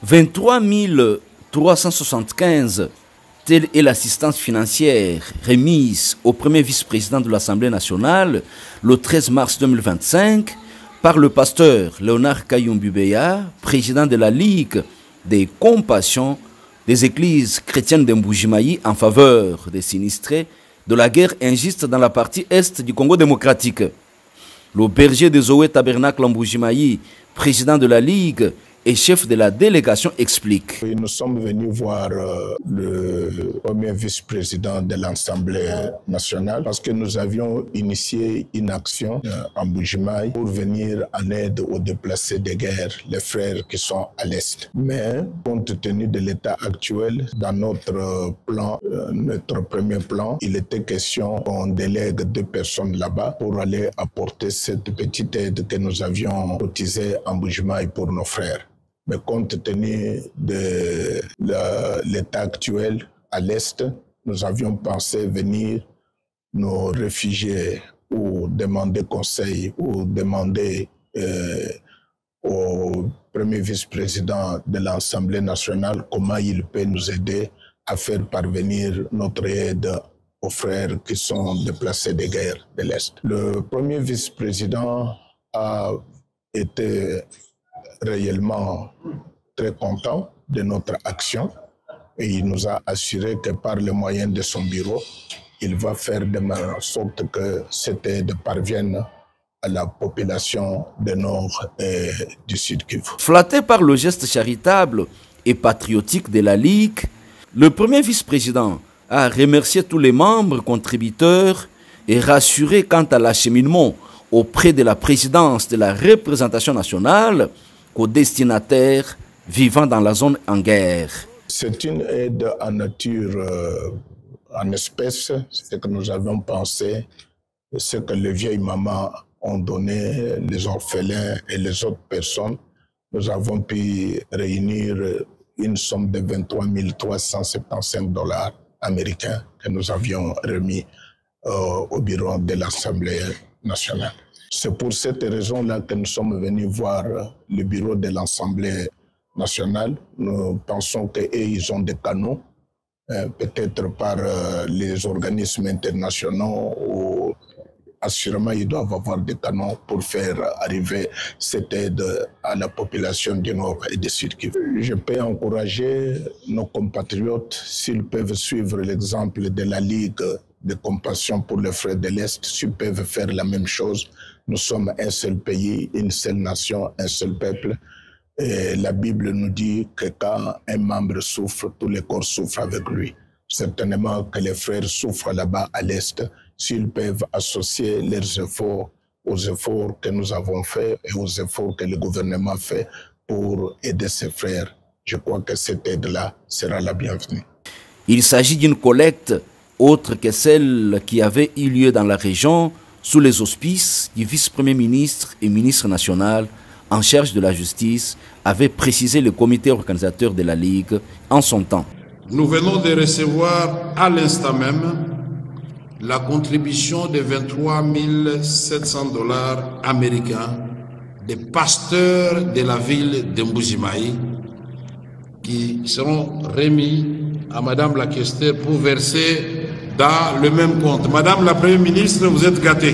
23 375, telle est l'assistance financière remise au premier vice-président de l'Assemblée nationale le 13 mars 2025 par le pasteur Léonard Kayumbibeya, président de la Ligue des compassions des églises chrétiennes de Mbujimayi en faveur des sinistrés de la guerre injuste dans la partie est du Congo démocratique. Le berger de Zoé Tabernacle en Mbujimayi, président de la Ligue et chef de la délégation, explique. Nous sommes venus voir le premier vice-président de l'Assemblée nationale parce que nous avions initié une action en Mbujimayi pour venir en aide aux déplacés de guerre, les frères qui sont à l'Est. Mais compte tenu de l'état actuel, dans notre plan, notre premier plan, il était question qu'on délègue 2 personnes là-bas pour aller apporter cette petite aide que nous avions cotisée en Mbujimayi pour nos frères. Mais compte tenu de l'état actuel à l'Est, nous avions pensé venir nous réfugier ou demander conseil ou demander au premier vice-président de l'Assemblée nationale comment il peut nous aider à faire parvenir notre aide aux frères qui sont déplacés de guerre de l'Est. Le premier vice-président a été réellement très content de notre action et il nous a assuré que par le moyen de son bureau, il va faire de sorte que cette aide parvienne à la population du Nord et du Sud Kivu. Flatté par le geste charitable et patriotique de la Ligue, le premier vice-président a remercié tous les membres contributeurs et rassuré quant à l'acheminement auprès de la présidence de la représentation nationale qu'aux destinataires vivant dans la zone en guerre. C'est une aide en nature, en espèces, ce que nous avons pensé, ce que les vieilles mamans ont donné, les orphelins et les autres personnes. Nous avons pu réunir une somme de 23 375 $ américains que nous avions remis au bureau de l'Assemblée nationale. C'est pour cette raison-là que nous sommes venus voir le bureau de l'Assemblée nationale. Nous pensons qu'ils ont des canaux, peut-être par les organismes internationaux ou assurément ils doivent avoir des canaux pour faire arriver cette aide à la population du Nord et du Sud Kivu. Je peux encourager nos compatriotes, s'ils peuvent suivre l'exemple de la Ligue de compassion pour les frères de l'Est, s'ils peuvent faire la même chose. Nous sommes un seul pays, une seule nation, un seul peuple. Et la Bible nous dit que quand un membre souffre, tous les corps souffrent avec lui. Certainement que les frères souffrent là-bas à l'Est. S'ils peuvent associer leurs efforts aux efforts que nous avons faits et aux efforts que le gouvernement fait pour aider ses frères, je crois que cette aide-là sera la bienvenue. Il s'agit d'une collecte autre que celle qui avait eu lieu dans la région sous les auspices du vice-premier ministre et ministre national en charge de la justice, avait précisé le comité organisateur de la Ligue en son temps. Nous venons de recevoir à l'instant même la contribution de 23 700 $ américains des pasteurs de la ville de Mbujimayi qui seront remis à Madame la questeur pour verser dans le même compte. Madame la Première ministre, vous êtes gâtée.